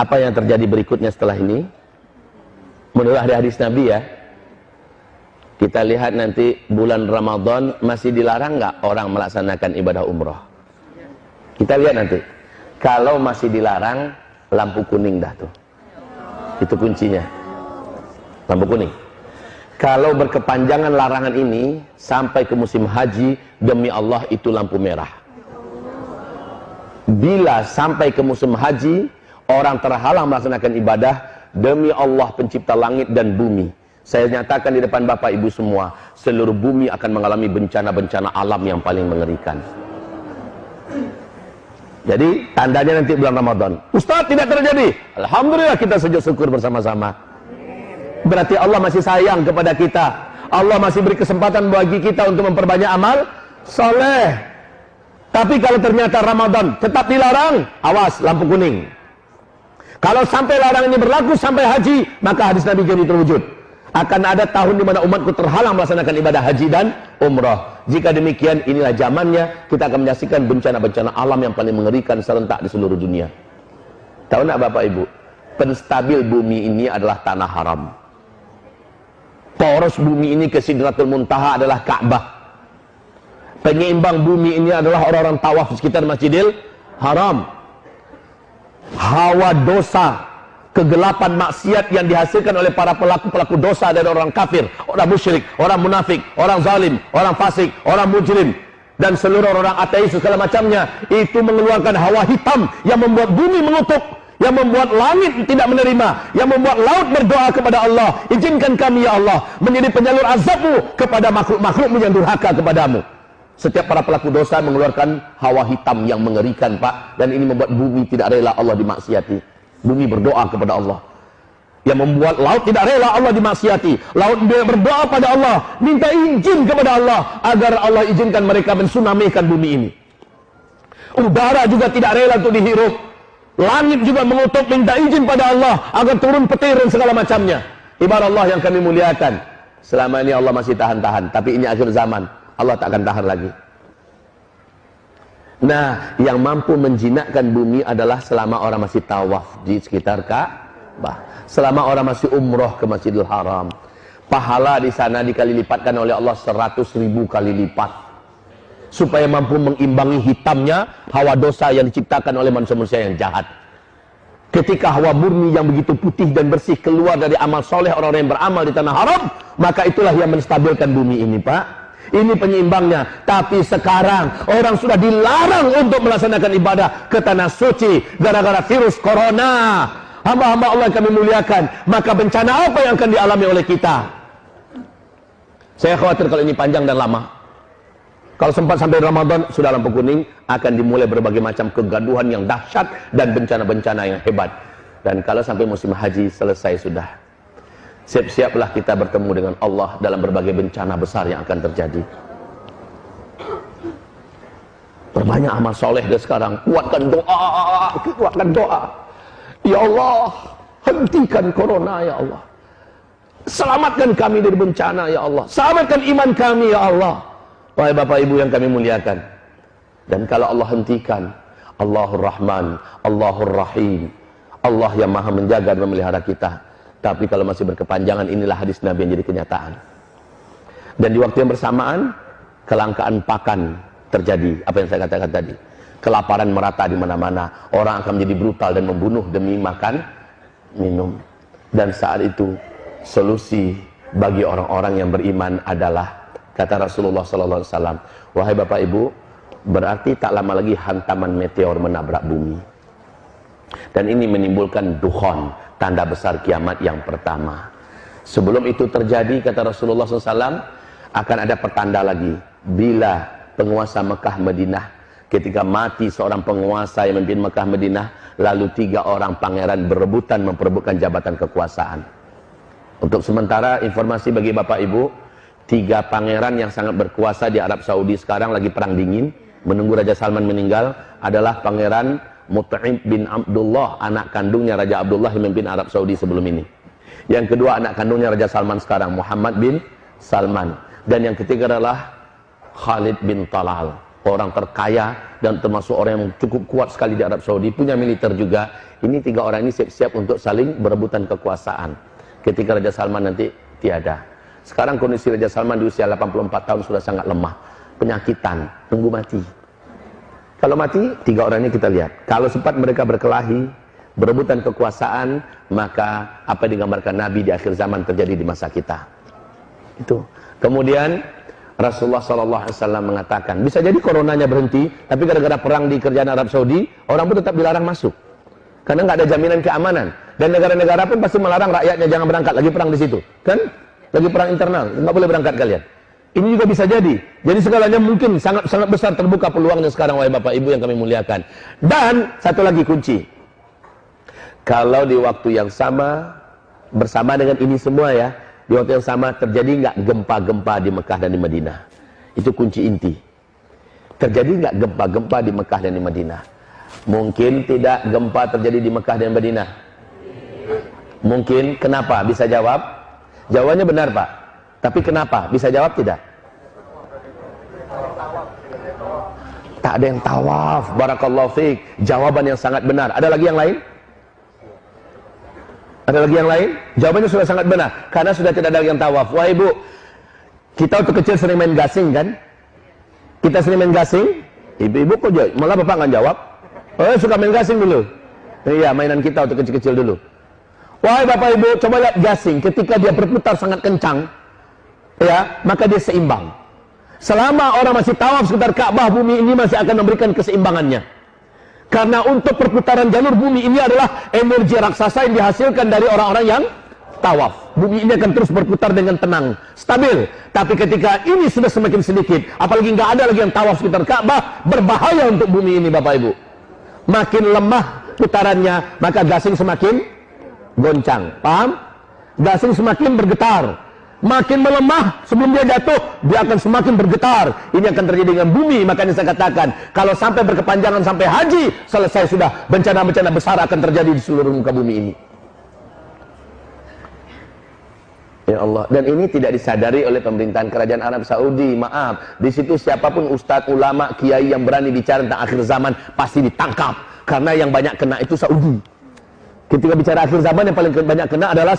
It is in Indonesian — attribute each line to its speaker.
Speaker 1: Apa yang terjadi berikutnya setelah ini? Menurut hadis Nabi ya, kita lihat nanti bulan Ramadan masih dilarang nggak orang melaksanakan ibadah umroh? Kita lihat nanti. Kalau masih dilarang, lampu kuning dah tuh. Itu kuncinya. Lampu kuning. Kalau berkepanjangan larangan ini sampai ke musim haji, demi Allah itu lampu merah. Bila sampai ke musim haji, orang terhalang melaksanakan ibadah, demi Allah pencipta langit dan bumi, saya nyatakan di depan Bapak Ibu semua, seluruh bumi akan mengalami bencana-bencana alam yang paling mengerikan. Jadi tandanya nanti bulan Ramadan. Ustaz, tidak terjadi. Alhamdulillah, kita sujud syukur bersama-sama. Berarti Allah masih sayang kepada kita. Allah masih beri kesempatan bagi kita untuk memperbanyak amal soleh. Tapi kalau ternyata Ramadan tetap dilarang, awas, lampu kuning. Kalau sampai larangan ini berlaku sampai haji, maka hadis Nabi jadi terwujud. Akan ada tahun di mana umatku terhalang melaksanakan ibadah haji dan umrah. Jika demikian, inilah zamannya kita akan menyaksikan bencana-bencana alam yang paling mengerikan serentak di seluruh dunia. Tahu nak Bapak Ibu? Penstabil bumi ini adalah tanah haram. Poros bumi ini ke Sidratul Muntaha adalah Ka'bah. Penyeimbang bumi ini adalah orang-orang tawaf di sekitar Masjidil Haram. Hawa dosa, kegelapan maksiat yang dihasilkan oleh para pelaku-pelaku dosa dari orang kafir, orang musyrik, orang munafik, orang zalim, orang fasik, orang mujrim, dan seluruh orang ateis segala macamnya, itu mengeluarkan hawa hitam yang membuat bumi mengutuk, yang membuat langit tidak menerima, yang membuat laut berdoa kepada Allah, izinkan kami ya Allah menjadi penyalur azabmu kepada makhluk-makhlukmu yang durhaka kepadamu. Setiap para pelaku dosa mengeluarkan hawa hitam yang mengerikan, Pak, dan ini membuat bumi tidak rela Allah dimaksiati. Bumi berdoa kepada Allah, yang membuat laut tidak rela Allah dimaksiati. Laut berdoa pada Allah, minta izin kepada Allah agar Allah izinkan mereka mensunamikan bumi ini. Udara juga tidak rela untuk dihirup. Langit juga mengutuk, minta izin pada Allah agar turun petir dan segala macamnya. Ibarat Allah yang kami muliakan, selama ini Allah masih tahan-tahan, tapi ini akhir zaman, Allah tak akan tahan lagi. Nah, yang mampu menjinakkan bumi adalah selama orang masih tawaf di sekitar Ka'bah, selama orang masih umroh ke Masjidil Haram. Pahala di sana dikali lipatkan oleh Allah 100.000 kali lipat, supaya mampu mengimbangi hitamnya hawa dosa yang diciptakan oleh manusia-manusia yang jahat. Ketika hawa murni yang begitu putih dan bersih keluar dari amal soleh orang-orang yang beramal di tanah haram, maka itulah yang menstabilkan bumi ini, Pak. Ini penyeimbangnya. Tapi sekarang orang sudah dilarang untuk melaksanakan ibadah ke tanah suci gara-gara virus corona. Hamba-hamba Allah yang kami muliakan, maka bencana apa yang akan dialami oleh kita? Saya khawatir kalau ini panjang dan lama. Kalau sempat sampai Ramadan, sudah lampu kuning, akan dimulai berbagai macam kegaduhan yang dahsyat dan bencana-bencana yang hebat. Dan kalau sampai musim haji selesai sudah, siap-siaplah kita bertemu dengan Allah dalam berbagai bencana besar yang akan terjadi. Perbanyak amal soleh dari sekarang. Kuatkan doa. Ya Allah, hentikan corona ya Allah. Selamatkan kami dari bencana ya Allah. Selamatkan iman kami ya Allah. Wahai Bapak Ibu yang kami muliakan. Dan kalau Allah hentikan, Allahur Rahman, Allahur Rahim, Allah yang maha menjaga dan memelihara kita. Tapi kalau masih berkepanjangan, inilah hadis Nabi yang jadi kenyataan. Dan di waktu yang bersamaan, kelangkaan pakan terjadi. Apa yang saya katakan tadi, kelaparan merata di mana-mana. Orang akan menjadi brutal dan membunuh demi makan, minum. Dan saat itu solusi bagi orang-orang yang beriman adalah, kata Rasulullah SAW, wahai Bapak Ibu, berarti tak lama lagi hantaman meteor menabrak bumi. Dan ini menimbulkan dukhon, tanda besar kiamat yang pertama. Sebelum itu terjadi, kata Rasulullah SAW, akan ada pertanda lagi. Bila penguasa Mekah Madinah, ketika mati seorang penguasa yang memimpin Mekah Madinah, lalu 3 orang pangeran berebutan memperebutkan jabatan kekuasaan. Untuk sementara, informasi bagi Bapak Ibu, 3 pangeran yang sangat berkuasa di Arab Saudi sekarang lagi perang dingin, menunggu Raja Salman meninggal, adalah Pangeran Mut'im bin Abdullah, anak kandungnya Raja Abdullah yang memimpin Arab Saudi sebelum ini. Yang kedua, anak kandungnya Raja Salman sekarang, Muhammad bin Salman. Dan yang ketiga adalah Khalid bin Talal. orang terkaya dan termasuk orang yang cukup kuat sekali di Arab Saudi, punya militer juga. Ini 3 orang ini siap-siap untuk saling berebutan kekuasaan ketika Raja Salman nanti tiada. Sekarang kondisi Raja Salman di usia 84 tahun sudah sangat lemah, penyakitan, tunggu mati. Kalau mati, 3 orang ini kita lihat. Kalau sempat mereka berkelahi, berebutan kekuasaan, maka apa yang digambarkan Nabi di akhir zaman terjadi di masa kita. Itu. Kemudian Rasulullah SAW mengatakan, bisa jadi coronanya berhenti, tapi gara-gara perang di kerajaan Arab Saudi, orang pun tetap dilarang masuk. Karena nggak ada jaminan keamanan. Dan negara-negara pun pasti melarang rakyatnya jangan berangkat, lagi perang di situ. Kan? Lagi perang internal, nggak boleh berangkat kalian. Ini juga bisa jadi. Jadi segalanya mungkin sangat besar terbuka peluangnya sekarang, wahai Bapak Ibu yang kami muliakan. Dan satu lagi kunci. Kalau di waktu yang sama, bersama dengan ini semua ya, di waktu yang sama terjadi nggak gempa-gempa di Mekah dan di Madinah? Itu kunci inti. Terjadi nggak gempa-gempa di Mekah dan di Madinah? Mungkin tidak gempa terjadi di Mekah dan Madinah. Mungkin. Kenapa? Bisa jawab? Jawabannya benar, Pak. Tapi kenapa? Bisa jawab tidak? Tak ada yang tawaf. Barakallahu fiik. Jawaban yang sangat benar. Ada lagi yang lain? Ada lagi yang lain? Jawabannya sudah sangat benar. Karena sudah tidak ada yang tawaf. Wah Ibu, kita waktu kecil sering main gasing kan? Kita sering main gasing. Ibu-ibu kok jawab? Malah Bapak nggak jawab. Oh, suka main gasing dulu. Iya, mainan kita waktu kecil-kecil dulu. Wahai Bapak Ibu, coba lihat gasing. Ketika dia berputar sangat kencang, ya, maka dia seimbang. Selama orang masih tawaf sekitar Ka'bah, bumi ini masih akan memberikan keseimbangannya. Karena untuk perputaran jalur bumi ini adalah energi raksasa yang dihasilkan dari orang-orang yang tawaf. Bumi ini akan terus berputar dengan tenang, stabil. Tapi ketika ini sudah semakin sedikit, apalagi nggak ada lagi yang tawaf sekitar Ka'bah, berbahaya untuk bumi ini, Bapak Ibu. Makin lemah putarannya, maka gasing semakin goncang. Paham? Gasing semakin bergetar. Makin melemah sebelum dia jatuh, dia akan semakin bergetar. Ini akan terjadi dengan bumi. Makanya saya katakan, kalau sampai berkepanjangan sampai haji, selesai sudah, bencana-bencana besar akan terjadi di seluruh muka bumi ini. Ya Allah. Dan ini tidak disadari oleh pemerintahan kerajaan Arab Saudi. Maaf, di situ siapapun ustadz, ulama, kiai yang berani bicara tentang akhir zaman pasti ditangkap. Karena yang banyak kena itu Saudi. Ketika bicara akhir zaman, yang paling banyak kena adalah